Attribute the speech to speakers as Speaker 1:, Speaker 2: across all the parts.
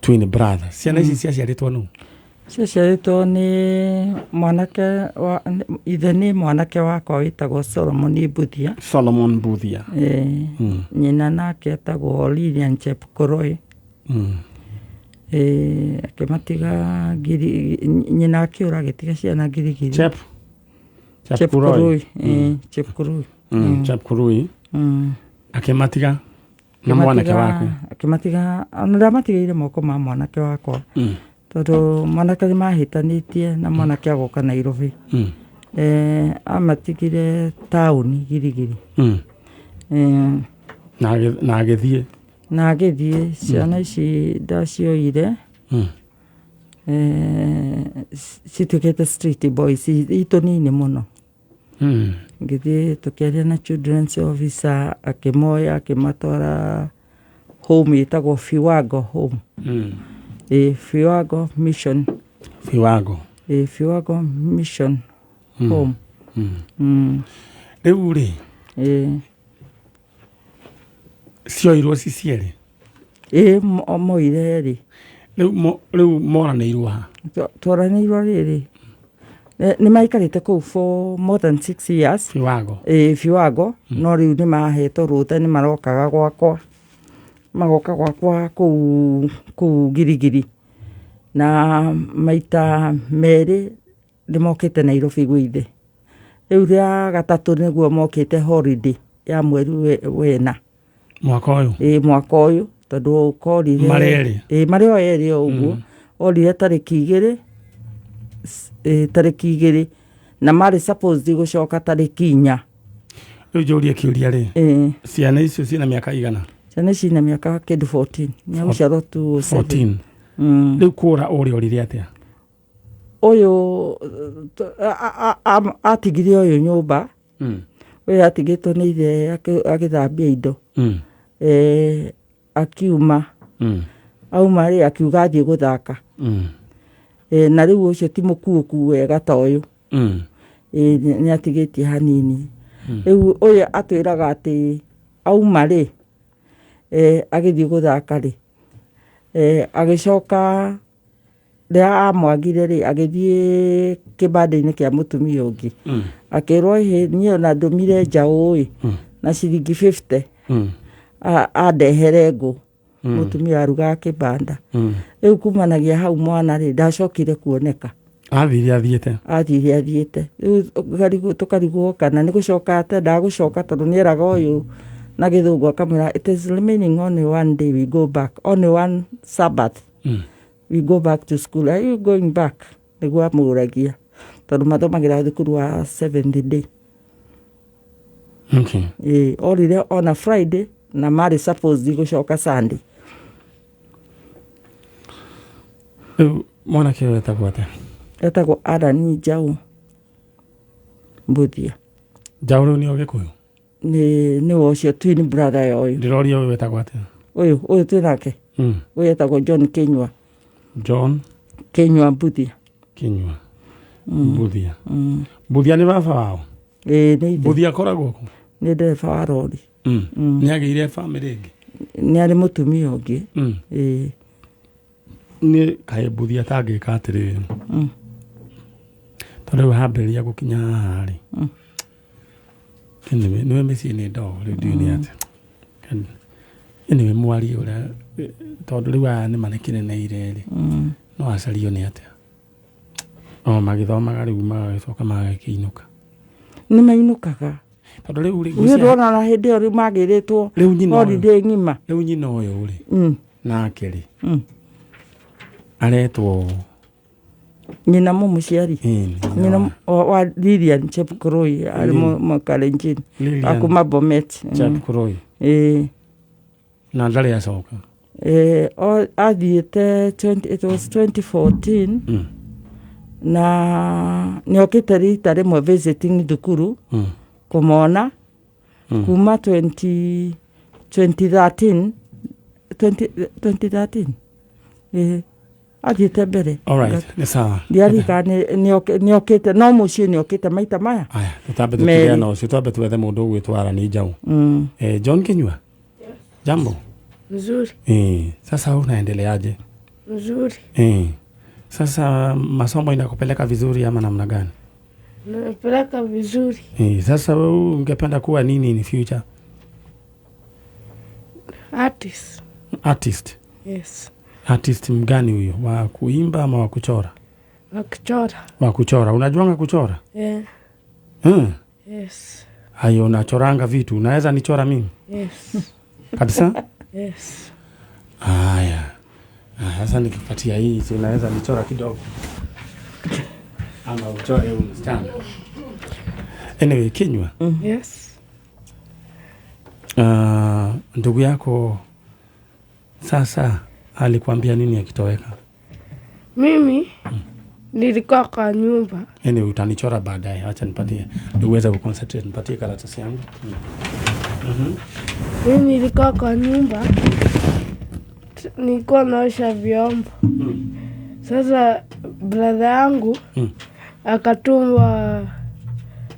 Speaker 1: twin brothers. Ciana ici ciaciarĩtwo nũ?
Speaker 2: Ciaciarĩtwo nĩ mwanake wa ithe nĩ mwanake wakwa wĩtagwo Solomon Mbuthia.
Speaker 1: Solomon Mbuthia.
Speaker 2: Nyina nake etagwo Lilian Chepkurui. Akĩmatiga nyina akĩũra agĩtiga ciana ngirigiri. Chepkurui.
Speaker 1: Chepkurui. Akĩmatiga na mwanake waku.
Speaker 2: Akĩmatiga ndamatigĩire moko ma mwanake wakwa. Tondũ mwanake nĩmahĩtanĩtie na mwanake agoka Nairobi. Amatigire taũni girigiri.
Speaker 1: Na agĩthiĩ
Speaker 2: ciana ici ndacioire. Cituĩkĩte street boys itũ nini mũno. Ngĩthiĩ tũkĩaria na children's officer akĩmoya akĩmatwara home ĩtagwo Fiwago home. Fiwago mission.
Speaker 1: Fiwago
Speaker 2: mission home.
Speaker 1: Rĩu rĩ cioirwo cicierĩ?
Speaker 2: Moire rĩ.
Speaker 1: Rĩu moranĩirwo ha?
Speaker 2: Twaranĩirwo rĩrĩ. Nĩmaikarĩte kũu for more than 6 years. Fiwago. No rĩu nĩmahetwo rũtha nĩmarokaga gwakwa. Magoka gwakwa kũu girigiri. Na maita merĩ nĩmokĩte Nairobi gwĩ ithe. Rĩu rĩa gatatũ nĩguo mokĩte holiday ya mweri wena.
Speaker 1: Mwaka ũyũ?
Speaker 2: Mwaka ũyũ. Tondũ korire marĩ o erĩ o ũguo. Orire tarĩki igĩrĩ na marĩ supposed gũcoka tarĩki 4.
Speaker 1: Rĩu njũrie kĩũria rĩ. Ciana icio ciĩna mĩaka igana?
Speaker 2: Ciana ici na mĩaka kĩndũ 14. Nĩagũciarwo
Speaker 1: 14. Rĩu kũra orire atĩa?
Speaker 2: Ũyũ atigire ũyũ nyũmba. Ũyũ atigĩtwo nĩ ithe agĩthambia indo. Akiuma. Auma rĩ akiuga athiĩ gũthaka. Na rĩu ũcio ti mũkuũku wega ta ũyũ. Nĩatigĩtie hanini. Rĩu ũyũ atwĩraga atĩ auma rĩ agĩthiĩ gũthaka rĩ. Agĩcoka rĩa amwagire rĩ agĩthiĩ kĩbanda-inĩ kĩa mũtumia ũngĩ. Akĩrwo niĩ ona ndũmire njaũ na ciringi 50. Andehere ngũ. Mũtumia arugaga kĩbanda. Rĩu kumanagia hau mwana rĩ ndacokire kuoneka.
Speaker 1: Athire athiĩte. Rĩu tũkarigwo kana nĩ gũcoka ndagũcoka tondũ nĩeraga ũyũ na gĩthũngũ akamwĩra it is remaining only one day we go back. Only one Sabbath. We go back to school. Are you going back? Nĩguo amũragia. Tondũ mathomagĩra thukuru wa 7th day. Orire on a Friday na marĩ supposed gũcoka Sunday. Mwanake ũyũ etagwo atĩa?
Speaker 2: Etagwo Allan Njau Mbuthia.
Speaker 1: Njau rĩu nĩ Gĩkũyũ?
Speaker 2: Nĩ ũcio twin brother ũyũ.
Speaker 1: Ndĩroria ũyũ etagwo atĩa?
Speaker 2: Ũyũ twĩnake. Ũyũ etagwo Kinyua. Kinyua Mbuthia.
Speaker 1: Mbuthia. Mbuthia nĩ baba wao?
Speaker 2: Nĩ ithe.
Speaker 1: Mbuthia akoragwo kũ?
Speaker 2: Nĩ ndereba wa rori.
Speaker 1: Nĩagĩire bamĩrĩ ĩngĩ?
Speaker 2: Nĩarĩ mũtumia ũngĩ.
Speaker 1: Nĩ kaĩ Mbuthia atangĩka atĩrĩrĩ. Tondũ rĩu hambĩrĩria gũkinya haha rĩ. Nĩwe mĩciĩ nĩ ndogo rĩu ndiũĩ nĩ atĩa. Nĩwe mwari ũrĩa tondũ rĩu aya nĩmanĩkĩneneire rĩ. No acario nĩ atĩa. Magĩthomaga rĩu magagĩcoka magakĩinũka.
Speaker 2: Nĩmainũkaga.
Speaker 1: Tondũ rĩu
Speaker 2: rĩ ndona na hĩndĩ ĩyo rĩu magĩrĩtwo holiday ng'ima.
Speaker 1: Rĩu nyina ũyũ rĩ nake rĩ aretwo
Speaker 2: nyina mũciari. Nyina wa Lilian Chepkurui arĩ Mũkalenjin akuma Bomet.
Speaker 1: Chepkurui. Na ndarĩ acoka.
Speaker 2: Athiĩte it was 2014. Na nĩokĩte rita rĩmwe visiting thukuru kũmona kuma 2013. Athiĩte mbere.
Speaker 1: Alright, nĩ sawa.
Speaker 2: Ndiarika nĩokĩte no mũciĩ nĩokĩte maita maya.
Speaker 1: Aya, tũtambe tũkĩgĩa na ũcio twambe twethe mũndũ ũgwĩtwo Allan Njau.
Speaker 2: John
Speaker 1: Kinyua. Jambo.
Speaker 3: Nzuri.
Speaker 1: Sasa unaendeleaje?
Speaker 3: Mzuri.
Speaker 4: Sasa masomo inakupeleka vizuri ama namna gani?
Speaker 3: Inapeleka vizuri.
Speaker 4: Sasa wewe ungependa kuwa nini in future? Artist.
Speaker 3: Yes.
Speaker 4: Artist mgani huyo? Wa kuimba ama wa kuchora?
Speaker 3: Wa
Speaker 4: kuchora. Unajuanga kuchora?
Speaker 3: Yeah.
Speaker 4: Yes. Hayo unachoranga vitu. Unaweza nichora mimi?
Speaker 3: Yes.
Speaker 4: Kabisa?
Speaker 3: Yes.
Speaker 4: Haya. Sasa nikipatia hii, si unaweza nichora kidogo? Ama uchore msichana. Anyway, Kinyua.
Speaker 3: Yes.
Speaker 4: Ndugu yako sasa alikuambia nini akitoweka?
Speaker 3: Mimi nilikuwa kwa nyumba.
Speaker 4: Anyway, utanichora baadaye. Acha nipatie. Niweze kuconcentrate, nipatie karatasi yangu.
Speaker 3: Mimi nilikuwa kwa nyumba. Nilikuwa naosha vyombo. Sasa brother yangu akatuma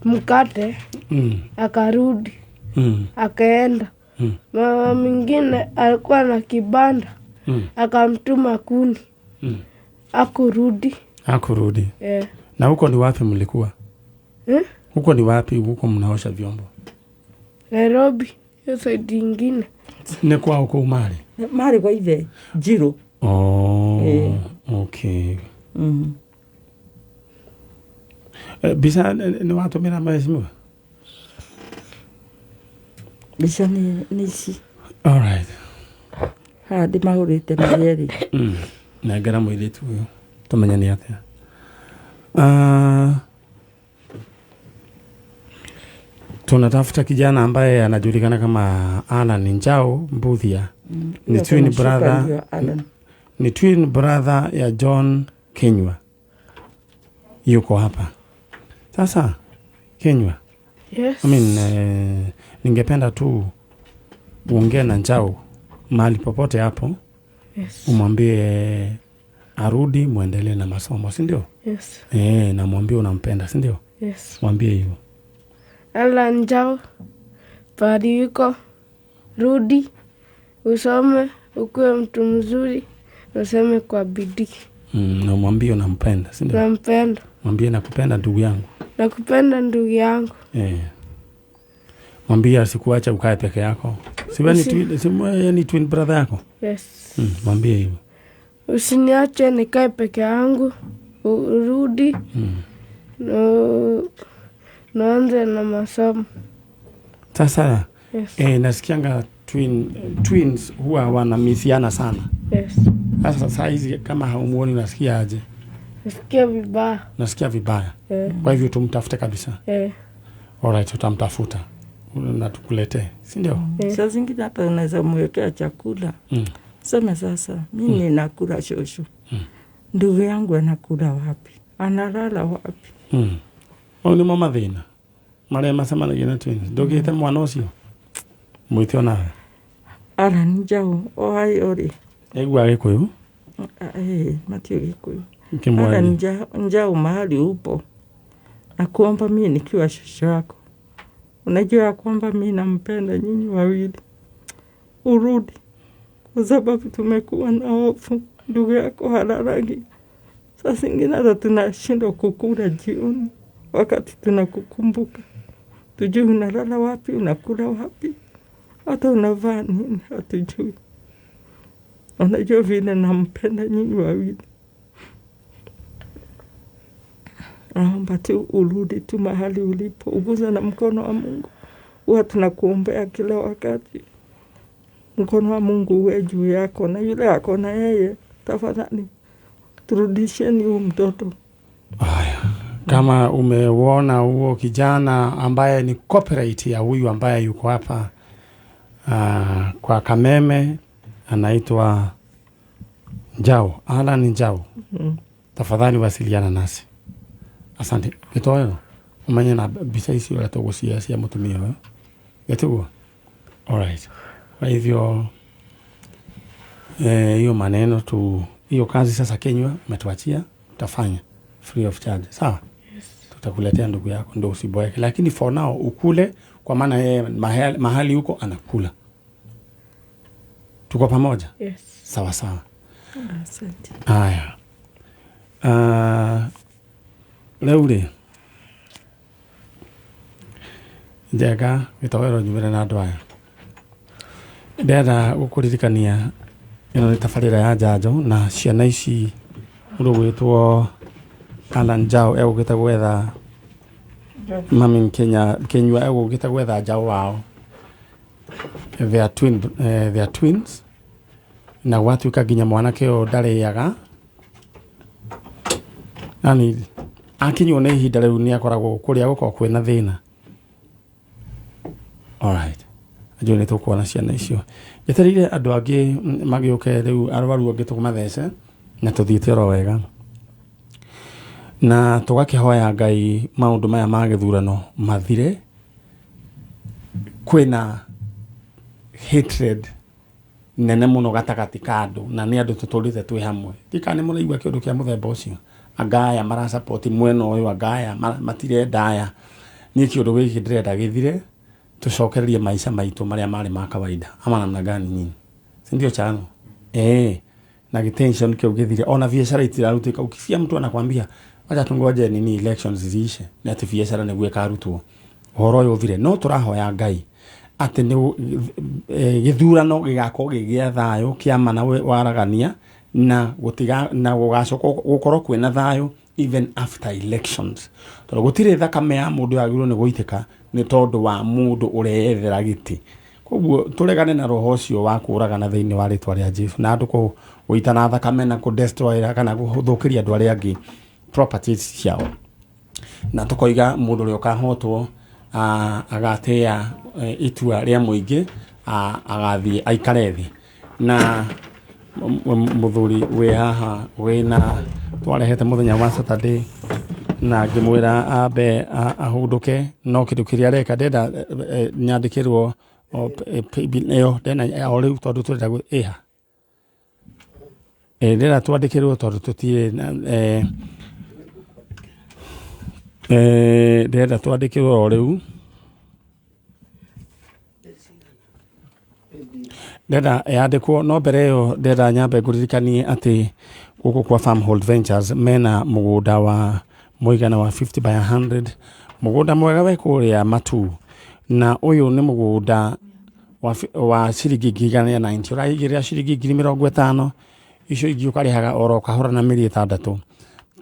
Speaker 3: mkate. Akarudi. Akaenda. Mama mwingine alikuwa na kibanda. Akamtuma kuni. Hakurudi. Yeah.
Speaker 4: Na huko ni wapi mlikuwa? Huko ni wapi huko mnaosha vyombo?
Speaker 3: Nairobi, hiyo side nyingine.
Speaker 4: Ni kwa huko Umari.
Speaker 1: Mari kwa hivi Jiro.
Speaker 4: Okay. Bisa ni watu mira mheshimiwa?
Speaker 1: Bisa ni nisi.
Speaker 4: All right.
Speaker 1: Hadi mahurite mayeri.
Speaker 4: Na gara mwili tu huyo. Tumenya ni atia. Tunatafuta kijana ambaye anajulikana kama Allan Njau Mbuthia. Ni twin brother ya John Kinyua. Yuko hapa. Sasa Kinyua.
Speaker 3: Yes.
Speaker 4: Ningependa tu uongee na Njau mahali popote hapo.
Speaker 3: Yes.
Speaker 4: Umwambie arudi muendelee na masomo, si ndio?
Speaker 3: Yes.
Speaker 4: Na mwambie unampenda, si ndio?
Speaker 3: Yes.
Speaker 4: Mwambie hivyo.
Speaker 3: Allan Njau, padi yuko, rudi, usome, ukuwe mtu mzuri, useme kwa bidii.
Speaker 4: Na mwambie unampenda, si ndio?
Speaker 3: Nampenda.
Speaker 4: Mwambie nakupenda ndugu yangu.
Speaker 3: Nakupenda ndugu yangu.
Speaker 4: Mwambie asikuache ukae peke yako. Siwe ni twin brother yako?
Speaker 3: Yes.
Speaker 4: Mwambie hivyo.
Speaker 3: Usiniache nikae peke yangu, urudi. Naanze na masomo.
Speaker 4: Sasa
Speaker 3: yes.
Speaker 4: Nasikianga twins huwa wanamisiana sana.
Speaker 3: Yes.
Speaker 4: Sasa hizi kama haumuoni unasikia aje?
Speaker 3: Nasikia vibaya.
Speaker 4: Kwa hivyo tumtafute kabisa. Alright, tutamtafuta. Na tukuletee, si ndio?
Speaker 1: Sasa zingine hata unaweza mwekea chakula. Sema sasa, mimi ninakula shosho. Ndugu yangu anakula wapi? Analala wapi?
Speaker 4: Ni mama thina. Mare masema na gina twins. Ndogete mwana ucio. Mwitio nawe.
Speaker 1: Allan Njau, oi ori.
Speaker 4: Egwa Gikuyu?
Speaker 1: Matio Gikuyu. Allan Njau mahali upo. Na kuomba mimi nikiwa shosho yako. Unajua kwamba mimi nampenda nyinyi wawili. Urudi. Kwa sababu tumekuwa na hofu. Ndugu yako halalagi. Sasa ingine hata tunashindwa kukula jioni. Wakati tunakukumbuka. Tujui unalala wapi, unakula wapi. Hata unavaa nini, hatujui. Unajua vile nampenda nyinyi wawili. Naomba tu urudi tu mahali ulipo. Uguze na mkono wa Mungu. Huwa tunakuombea kila wakati. Mkono wa Mungu uwe juu yako na yule yako na yeye. Tafadhali turudisheni huyu mtoto.
Speaker 4: Haya. Kama umeona huo kijana ambaye ni copyright ya huyu ambaye yuko hapa kwa Kameme, anaitwa Njau, Allan Njau. Tafadhali wasiliana nasi. Asante. Gitoyo umanye na bisa isi wala togusia sia mutumia wewe. Gitugo. Alright. Kwa hivyo hiyo maneno tu, hiyo kazi sasa Kinyua umetuachia, utafanya free of charge. Sawa?
Speaker 3: Yes.
Speaker 4: Tutakuletea ndugu yako ndio usiboeke, lakini for now ukule, kwa maana yeye mahali huko anakula. Tuko pamoja?
Speaker 3: Yes.
Speaker 4: Sawa sawa. Aya. Rĩu-rĩ njega gĩtowero nyumĩre na andũ aya ndĩrenda gũkũririkania ĩno nĩ tabarĩra ya njanjo na ciana ici mũndũ gwĩtwo Allan Njau egũkĩte gwetha mami Kinyua egũkĩte gwetha njaũ wao. They are twins na gwatuĩka nginya mwanake ũyũ ndarĩaga nani akinywo nĩ ihinda rĩu nĩ akoragwo kũrĩa gũkorwo kwĩna thĩna. Alright, njũĩ nĩ tũkuona ciana icio njetereire andũ angĩ magĩũke rĩu arwaru angĩ tũkũmathece na tũthiĩte oro wega na tũgakĩhoya Ngai maũndũ maya ma gĩthurano mathire. Kwĩna hatred nene mũno gatagatĩ ka andũ na nĩ andũ tũtũrĩte twĩ hamwe. Ndikana nĩ mũraigua kĩũndũ kĩa mũthemba ũcio. Angaya mara support mwena ũyũ, angaya matirenda aya. Niĩ kĩũndũ gĩkĩ ndĩrenda gĩthire tucokererie maisha maitũ marĩa marĩ ma kawaida. Ama namna gani nyinyi? Si ndio chano? Na tension kĩu gĩthire. Ona biashara itirarutĩka. Ukisikia mtu anakuambia acha tungoje nini elections ziishe na ati biashara nĩguo ĩkarutwo. Ũhoro ũyũ ũthire. No tũrahoya Ngai atĩ nĩ gĩthurano gĩgakorwo gĩgĩa thayũ kĩama na waragania na gũgacoka gũkorwo kwĩna thayũ even after elections. Tondũ gũtirĩ thakame ya mũndũ yagĩrĩirwo nĩ gũitĩka nĩ tondũ wa mũndũ ũreyethera gĩtĩ. Koguo tũregane na roho ũcio wa kũragana thĩinĩ wa rĩtwa rĩa Jesũ na andũ gũitana thakame na kũdestroy kana gũthũkĩria andũ arĩa angĩ properties ciao. Na tũkoiga mũndũ ũrĩa ũkahotwo agatĩa itua rĩa mũingĩ agathiĩ aikare thĩ. Na mũthuri wĩ haha wĩna twarehete mũthenya wa Saturday na ngĩmwĩra ambe ahũndũke no kĩndũ kĩrĩa areka ndenda nyandĩkĩrwo ĩyo ndena o rĩu tondũ tũrenda ĩha ndenda twandĩkĩrwo tondũ tũtirĩ ndenda twandĩkĩrwo o rĩu ndenda yandĩkwo no mbere ĩyo ndenda nyambe ngũririkanie atĩ gũkũ kwa Farmhold Ventures mena mũgũnda wa mũigana wa 50 by 100 mũgũnda mwega we kũrĩa Matu na ũyũ nĩ mũgũnda wa ciringi 190 ũraigĩrĩra ciringi 50,000 icio ingĩ ũkarĩhaga oro kahora na mĩeri 6.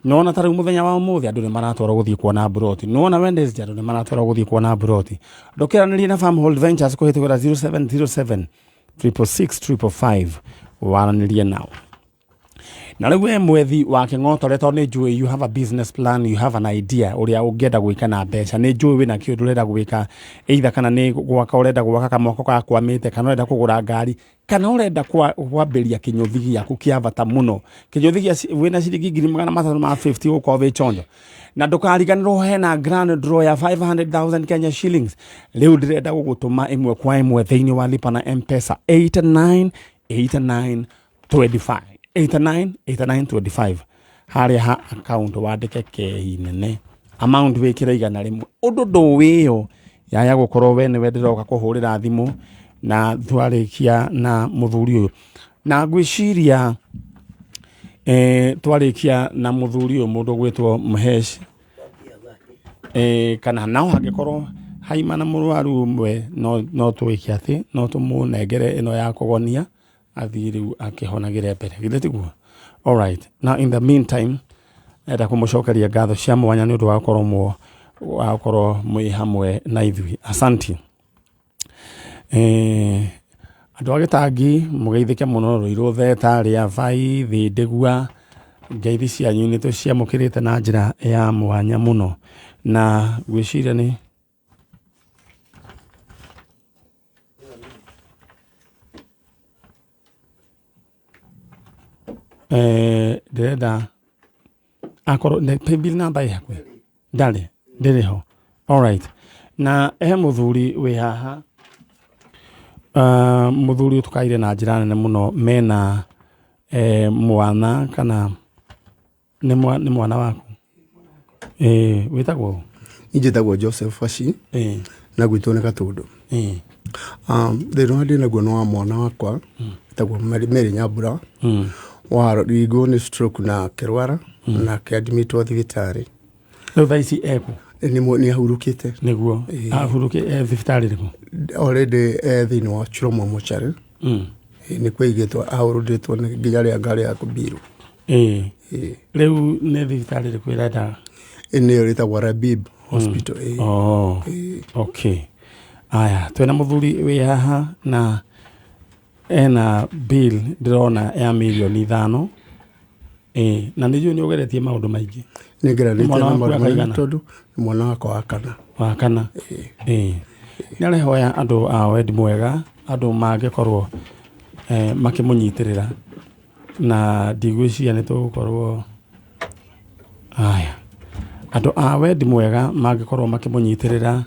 Speaker 4: Nona tarĩu mũthenya wa ũmũthĩ andũ nĩ maratwarwo gũthiĩ kuona broti. Nona Wednesday andũ nĩ maratwarwo gũthiĩ kuona broti. Ndũkĩranĩrie na Farmhold Ventures kũhĩtũkĩra 0707 666 waranĩrie nao. Na rĩu we mwethi wa kĩng'otore tondũ nĩ njũĩ you have a business plan, you have an idea ũrĩa ũngĩenda gwĩka na mbeca. Nĩ njũĩ wĩna kĩndũ ũrenda gwĩka either kana nĩ gwaka ũrenda gwaka kamwako gakwamĩte kana ũrenda kũgũra ngari kana ũrenda kwambĩria kĩnyũthi gĩaku kĩa bata mũno. Kĩnyũthi wĩna ciringi 350 gũkorwo wĩ chonjo. Na ndũkariganĩrwo hena grand draw ya 500,000 Kenya shillings. Rĩu ndĩrenda gũgũtũma ĩmwe kwa ĩmwe thĩinĩ wa lipa na M-Pesa 898925 898925 harĩa ha account wandĩke kehi nene amount wĩkĩra igana rĩmwe ũndũ ndũwĩyo yaya gũkorwo we nĩwe ndĩroka kũhũrĩra thimũ na twarĩkia na mũthuri ũyũ na ngwĩciria twarĩkia na mũthuri ũyũ mũndũ gwĩtwo Mhesh kana no hangĩkorwo haima na mũrwaru ũmwe no twĩke atĩ no tũmũnengere ĩno ya kũgonia athiĩ rĩu akĩhonagĩre mbere githĩ tiguo. Alright, now in the meantime enda kũmũcokeria ngatho cia mwanya nĩ ũndũ wa gũkorwo mwĩ hamwe na ithuĩ. Asanti. Andũ a Gĩtangi mũgeithĩke mũno Rũirũ Theta rĩa Vai thĩ Ndĩgua ngeithi cianyu nĩ tũciamũkĩrĩte na njĩra ya mwanya mũno na gwĩciria nĩ ndĩrenda akorwo paybill number yakwe ndĩrĩ ho. Alright, na mũthuri wĩ haha mũthuri ũtukaire na njĩra nene mũno mena mwana kana nĩ mwana waku wĩtagwo
Speaker 5: njĩtagwo Joseph Fashi na gwitũ nĩ Gatũndũ. Thĩna ndĩ naguo nĩ wa mwana wakwa wĩtagwo Mary Nyambura waro rigo ni stroke na kerwara na kiadmitwa thibitari
Speaker 4: rĩu thaa ici eku
Speaker 5: ni ahurukite
Speaker 4: niguo ahurukite thibitari rĩku
Speaker 5: already thini wa Chiroma mochari ni kwigitwo ahuruditwo ni nginya ria ngari ya kubiru
Speaker 4: rĩu nĩ thibitari rĩku ĩrenda
Speaker 5: ni rita Warabib hospital
Speaker 4: okay aya twena muthuri wi haha na ena bill ndĩrona ya milioni 5 na nĩjũ nĩ ũgeretie maũndũ maingĩ
Speaker 5: nĩngeranĩte na maũndũ maingĩ tondũ mwana wakwa wa kana nĩarehoya andũ a wendi mwega andũ mangĩkorwo makĩmũnyitĩrĩra na ndigwĩciria nĩ tũgũkorwo aya andũ a wendi mwega mangĩkorwo makĩmũnyitĩrĩra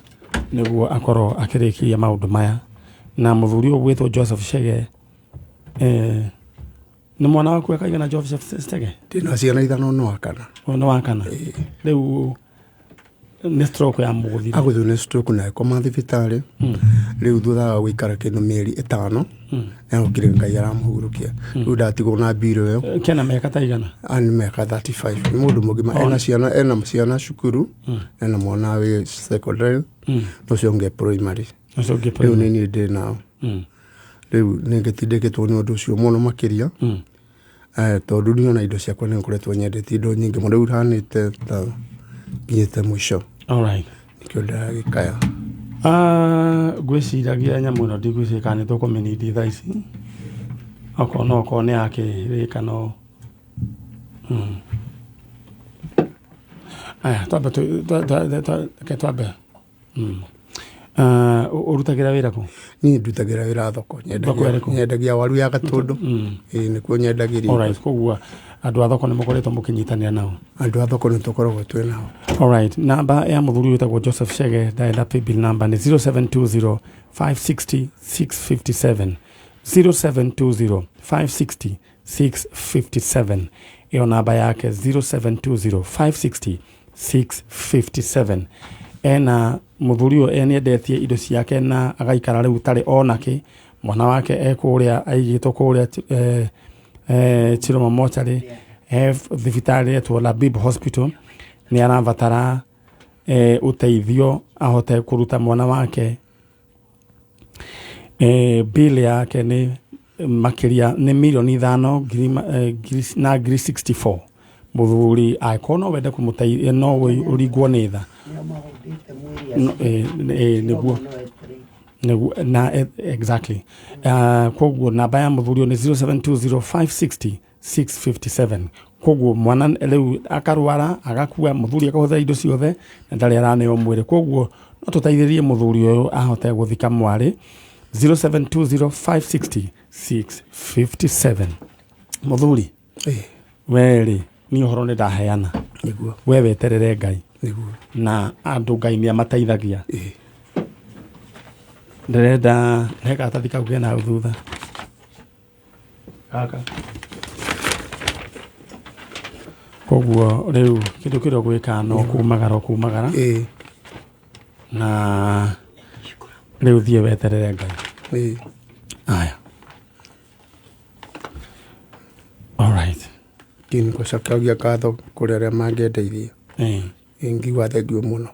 Speaker 5: nĩguo akorwo akĩrĩkia maũndũ maya na mũthuri ũyũ gwĩtwo Joseph Chege nĩ mwana waku akaigana Joseph Chege ndina ciana 5 no wakana
Speaker 4: rĩu nĩ stroke ya mũgũthira
Speaker 5: agũthio nĩ stroke na ekoma thibitari rĩu thutha wa gũikara kĩndũ mĩeri 5 na okire Ngai aramũhurũkia rĩu ndatigwo na mbiro ĩyo
Speaker 4: kena mĩaka ta igana
Speaker 5: ani mĩaka 35 nĩ mũndũ mũgima ena ciana cukuru ena mwana wĩ secondary ũcio ũngĩ primary rĩu nĩ niĩ ndĩ nao rĩu nĩngĩtindĩkĩtwo nĩ ũndũ ũcio mũno makĩria tondũ niona indo ciakwa nĩ ngoretwo nyendete indo nyingĩ mũno rĩu hanĩte ta nginyĩte mũico
Speaker 4: alright
Speaker 5: nikĩo ndagĩkaya
Speaker 4: ngwĩciragia nyamũ ĩno ndigwĩciria kana nĩ tũkũmĩnindi thaa ici okorwo nĩ yakĩrĩka no aya twambe urutagira wira ku
Speaker 5: ni ndutagira wira thoko nyendagia waru ya Gatũndũ nikuo nyendagiria
Speaker 4: alright kogua andu a thoko ni mukoretwo mukinyitanira nao
Speaker 5: andu a thoko ni tukoragwo twi nao
Speaker 4: alright namba ya muthuri witagwo Joseph Chege dial bill number ni 0720 560 657 0720 560 657 iyo namba yake 0720 560 657 ena muthurio enendetie indo ciake na agaikara riu tari onake mwana wake ekuria aigitwo kuria Chiroma mochari thibitari etwo Labib hospital ni arabatara uteithio ahote kuruta mwana wake bill yake ni makiria ni milioni 5 na 64 muthuri aikono wende kumuteithia no urigwo ni tha niguo na exactly kogwo namba ya muthuri ni 0720 560 kogwo mwana riu akarwara agakua muthuri akahotha indo ciothe na ndari araneo mwire kogwo no tuteithirie muthuri uyu ahote guthika mwari 0720 560 657 muthuri weri ni uhoro ni ndaheana
Speaker 5: niguo
Speaker 4: we weterere Ngai
Speaker 5: niguo
Speaker 4: na andu Ngai ni amateithagia ndirenda reka tathika kugena thutha kaka kogwo riu kindu kiro gwika no kumagara na riu thie weterere Ngai aya alright
Speaker 5: kin ko sakagia katho kurere mangendeithia ingiwa thengio muno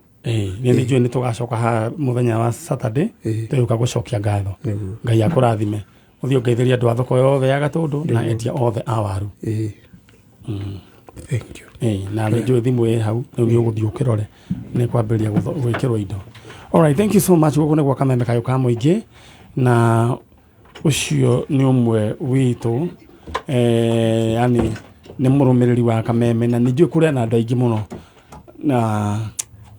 Speaker 4: ni njui ni tugacoka ha muthenya wa Saturday tuyuka gucokia ngatho Ngai akurathime uthio ngeithiria andu a thoko yothe ya Gatũndũ na endia othe a waru
Speaker 5: thank you
Speaker 4: na njui thimu hau ni uguthio kirore ni kwambiria gwikirwo indo alright thank you so much guko negwa kameme kayo ka muingi na ucio ni umwe witu yani ni murumiriri wa kameme na njui kuria na andu aingi muno na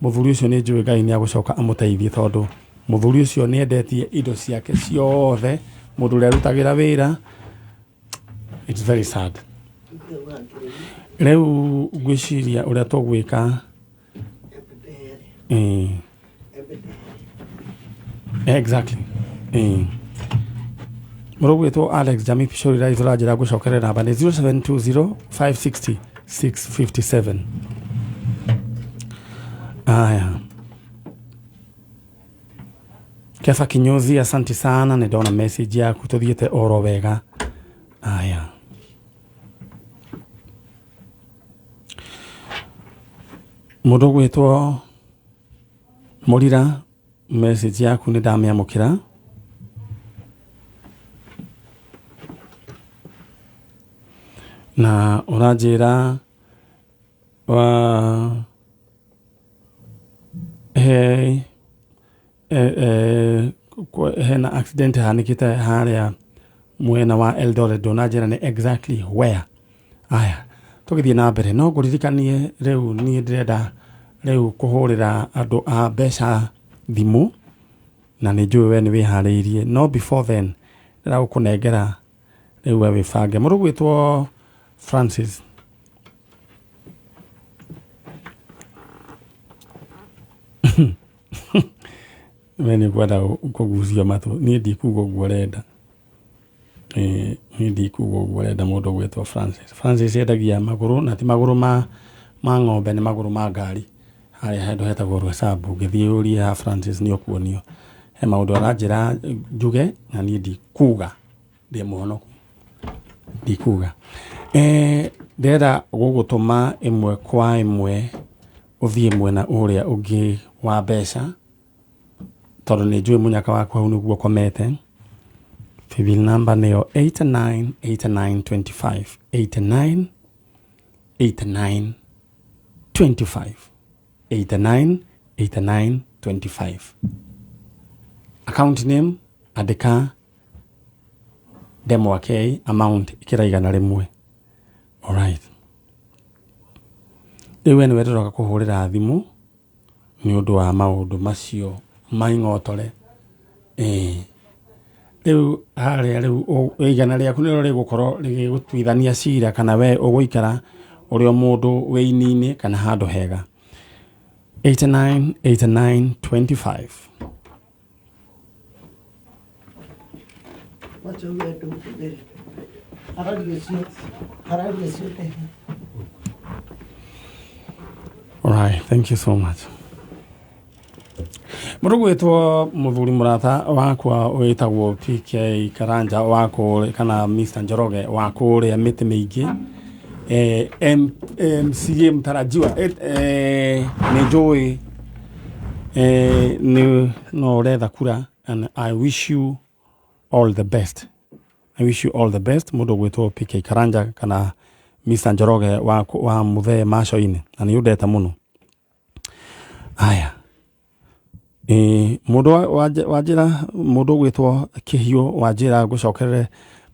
Speaker 4: muthuri ucio ni njui Ngai ni agucoka amuteithie tondu muthuri ucio ni endetie indo ciake ciothe mundu uria rutagira wira it's very sad riu ngwiciria uria tugwika exactly Murugwitwo Alex Jami Pishori rai turajira gucokerera namba ni 0720 560 657 aya Kefa Kinyozi asante sana ni ndona message yaku tuthiete oro wega aya Mundu gwitwo Murira, message yaku ni ndamiamukira. Na uranjira hena accident hanikite haria mwena wa Eldoret, donajira ni exactly where. Aya, tugithie na mbere no nguririkanie riu ni ndirenda riu kuhurira andu a mbeca thimu na ni njui we ni wihariirie, no before then ndira gukunengera riu we wibange. Mundu gwitwo Francis meni gwada kuguzia matu ni ndikuga guo renda ni ndikuga guo renda. Mundu gwitwo Francis endagia maguru na ti maguru ma ng'ombe, ni maguru ma ngari haria hendu hetagwo Rwesabu. Ngithii urie ha Francis ni okuonio he maundu aranjira njuge na ni ndikuga ndi muhonoku ndikuga. Ndera gugutuma imwe kwa imwe uthie mwena uria ungi wa mbeca tondu ni njui munyaka wakwa hau niguo komete. Bill number niyo 898925 898925 898925. Account name andika demo wake amount ikiraigana rimwe. Alright. Riu ni weturoka kuhurira thimu ni undu wa maundu macio maingotore. Riu haria riu igana riaku niro rigukorwo rigigutwithania cira kana we uguikara urio mundu weinini kana handu hega. 898925. Alright, thank you so much. Mundu gwitwo muthuri murata wakwa witagwo PK Karanja wako kana Mr. Njoroge wako ria miti mingi MCA mtarajiwa ni njui ni no retha kura, and I wish you all the best. I wish you all the best. Mundu gwitwo PK Karanja kana Mr. Njoroge wa muthe maco-ini na ni udeta muno. Aya, mundu wajira mundu gwitwo Kihiu wajira gucokerere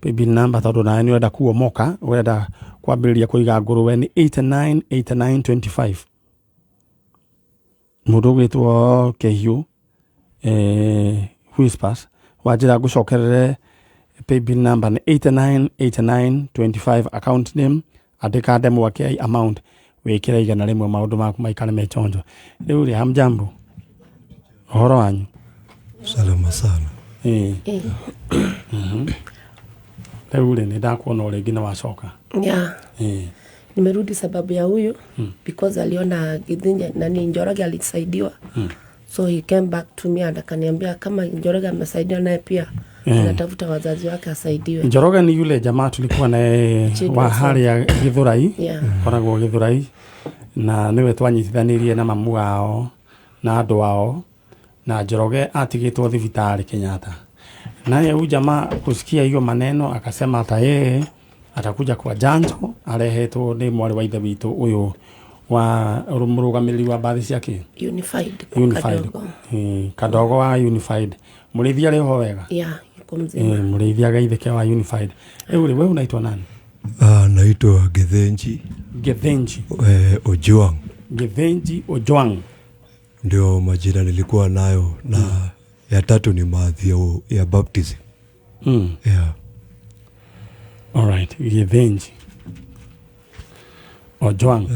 Speaker 4: baby number tondu na ni wenda kuomoka, wenda kwambiriria kuiga nguruwe ni 898925. Mundu gwitwo Kihiu Whispers wajira gucokerere baby number ni 898925. Account name andika demo wake amount wikira igana rimwe, maundu maku maikare mechonjo. Riu ri hamjambo, uhoro wanyu?
Speaker 6: Salama sana.
Speaker 4: Riu ri ni ndakuona uri ngina wacoka.
Speaker 7: Yeah. Nimerudi sababu ya huyu because aliona Githinja na ni Njoroge alisaidiwa. So he came back to me and akaniambia kama Njoroge amesaidiwa naye pia anatafuta wazazi wake asaidiwe.
Speaker 4: Njoroge ni yule jamaa tulikuwa naye wa hali ya Githurai. Koragwo Githurai na niwe twanyitithanirie na mamu wao na andu wao, na Njoroge atigitwo thibitari Kenyatta. Naye huyu jamaa kusikia hiyo maneno akasema hata yeye atakuja kwa janjo, arehetwo ni mwari wa ithe witu uyu wa murugamiri wa bathi ciake
Speaker 7: Unified.
Speaker 4: Kadogo wa Unified. Murithia riho wega?
Speaker 7: Yuko mzima.
Speaker 4: Murithia gaitheke wa Unified. Wewe unaitwa nani?
Speaker 6: Naitwa Githinji Ojwang.
Speaker 4: Githinji Ojwang
Speaker 6: ndio majina nilikuwa nayo, na ya tatu ni Mathio ya baptism.
Speaker 4: Alright, Githinji Ojwang.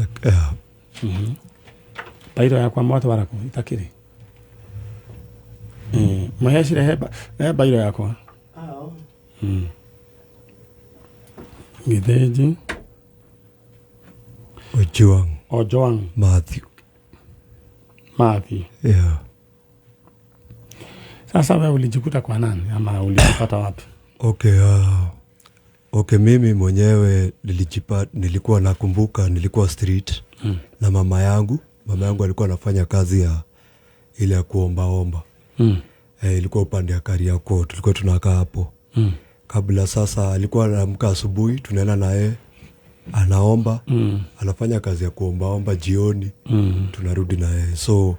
Speaker 4: Bairo yakwa mwatu warako itakiri. Maheshire heba bairo yakwa. Githinji Ojwang
Speaker 6: Matthew.
Speaker 4: Sasa wewe ulijikuta kwa nani ama ulijipata wapi?
Speaker 6: Mimi mwenyewe nilikuwa nakumbuka nilikuwa street na mama yangu mama yangu alikuwa anafanya kazi ya ile ya kuomba. Ilikuwa upande ya Kariakoo, tulikuwa tunakaa hapo. Kabla sasa alikuwa anaamka asubuhi, tunaenda na yeye anaomba, anafanya kazi ya kuomba jioni, tunarudi na yeye. So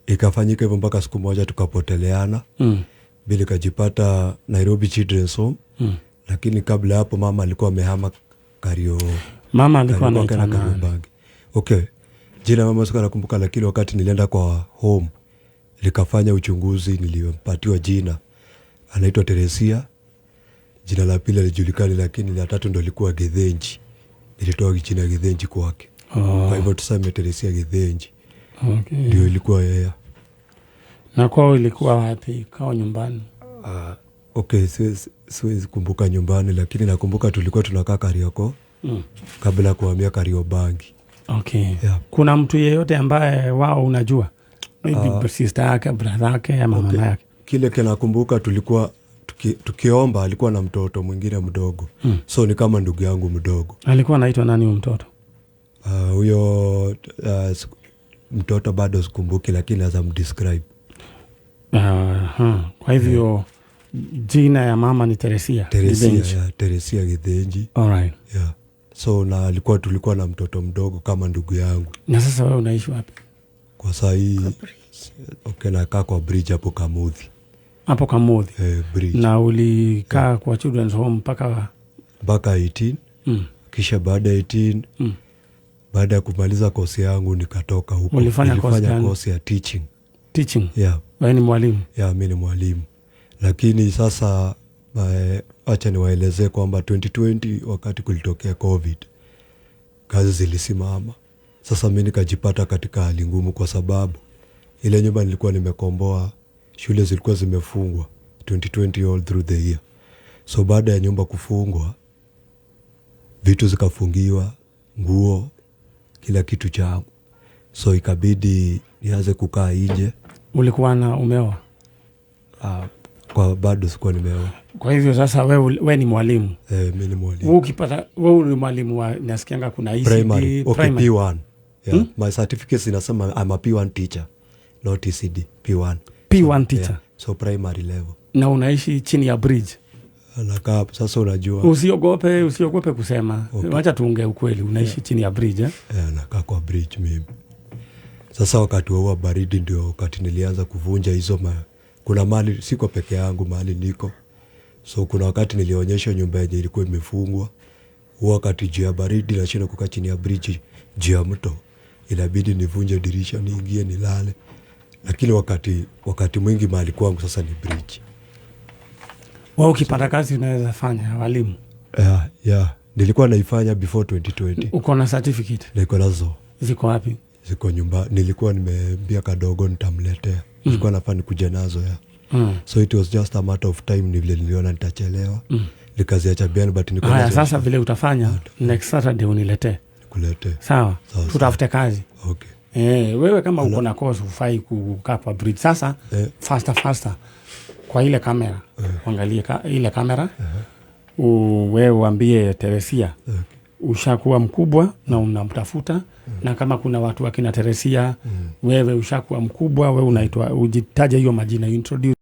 Speaker 6: ikafanyika hivyo mpaka siku moja tukapoteleana. Bila kajipata Nairobi Children's Home. Lakini kabla hapo mama alikuwa amehama
Speaker 4: Mama alikuwa anaitwa nani?
Speaker 6: Okay. Jina mama sikuwa nakumbuka, lakini wakati nilienda kwa home likafanya uchunguzi, nilipatiwa jina anaitwa Teresia. Jina la pili alijulikana, lakini la tatu ndo likuwa Githenji. Nilitoa jina Githenji kwake. Kwa hivyo tuseme Teresia Githenji.
Speaker 4: Okay.
Speaker 6: Ndio ilikuwa yeye.
Speaker 4: Na kwao ilikuwa wapi? Kwao nyumbani?
Speaker 6: Okay, siwezi kumbuka nyumbani, lakini nakumbuka tulikuwa tunakaa Kariakoo kabla kuhamia Kariobangi.
Speaker 4: Okay. Yeah. Kuna mtu yeyote ambaye wao unajua? Maybe sister yake, brother yake, ama mama yake?
Speaker 6: Kile kinakumbuka tulikuwa tukiomba, alikuwa na mtoto mwingine mdogo. So ni kama ndugu yangu mdogo.
Speaker 4: Alikuwa anaitwa nani huyo mtoto?
Speaker 6: Huyo mtoto bado sikumbuki, lakini as describe.
Speaker 4: Kwa hivyo jina ya mama ni Teresia Githenji.
Speaker 6: Alright. Yeah. So na tulikuwa na mtoto mdogo kama ndugu yangu.
Speaker 4: Na sasa wewe unaishi wapi?
Speaker 6: Kwa saa hii nakaa kwa bridge hapo Kamuthi.
Speaker 4: Hapo Kamuthi.
Speaker 6: Bridge.
Speaker 4: Na ulikaa kwa children's home mpaka
Speaker 6: 18. Kisha baada ya 18 baada ya kumaliza kosi yangu nikatoka huko.
Speaker 4: Ulifanya
Speaker 6: kosi ya teaching.
Speaker 4: Yeah. Wewe ni mwalimu?
Speaker 6: Yeah, mimi ni mwalimu. Lakini sasa acha niwaelezee kwamba 2020 wakati kulitokea COVID, kazi zilisimama. Sasa mimi nikajipata katika hali ngumu kwa sababu ile nyumba nilikuwa nimekomboa, shule zilikuwa zimefungwa 2020 all through the year. So baada ya nyumba kufungwa, vitu zikafungiwa, nguo, kila kitu changu. So ikabidi nianze kukaa nje.
Speaker 4: Ulikuwa na umeoa?
Speaker 6: Kwa bado sikuwa nimeoa.
Speaker 4: Kwa hivyo sasa wewe ni mwalimu?
Speaker 6: Mimi ni mwalimu.
Speaker 4: Wewe ni mwalimu wa, nasikianga kuna ECD
Speaker 6: primary. Okay, P1. Yeah. My certificates inasema I'm a P1 teacher, not ECD, P1.
Speaker 4: P1 teacher. Yeah.
Speaker 6: So primary level.
Speaker 4: Na unaishi chini ya bridge?
Speaker 6: Nakaa sasa, unajua.
Speaker 4: Usiogope kusema. Okay. Wacha tuongee ukweli, unaishi chini ya bridge
Speaker 6: nakaa kwa bridge mimi. Sasa wakati wa baridi ndio wakati nilianza kuvunja hizo kuna mali siko peke yangu, mali niko. So kuna wakati nilionyesha nyumba yenye ilikuwa imefungwa. Wakati juu ya baridi na chini kukaa chini ya bridge juu ya mto, inabidi nivunje dirisha niingie nilale. Lakini wakati mwingi mahali kwangu sasa ni bridge.
Speaker 4: Wewe ukipata kazi unaweza fanya walimu?
Speaker 6: Yeah. Nilikuwa naifanya before 2020.
Speaker 4: Uko na certificate?
Speaker 6: Niko nazo.
Speaker 4: Ziko wapi?
Speaker 6: Ziko nyumba. Nilikuwa nimeambia kadogo nitamletea. Nilikuwa nafanya kuja nazo So it was just a matter of time, ni vile niliona nitachelewa. Nikaziacha biani, but niko nazo.
Speaker 4: Sasa vile utafanya next Saturday uniletee.
Speaker 6: Kuletee.
Speaker 4: Sawa. Tutafute kazi.
Speaker 6: Okay.
Speaker 4: Wewe kama uko na course ufai kukaa kwa bridge. Sasa faster kwa ile kamera. Angalie ile kamera. Wewe uambie Teresia. Ushakuwa mkubwa na unamtafuta. Na kama kuna watu wakina Teresia, wewe ushakuwa mkubwa, wewe unaitwa, ujitaje hiyo majina, introduce.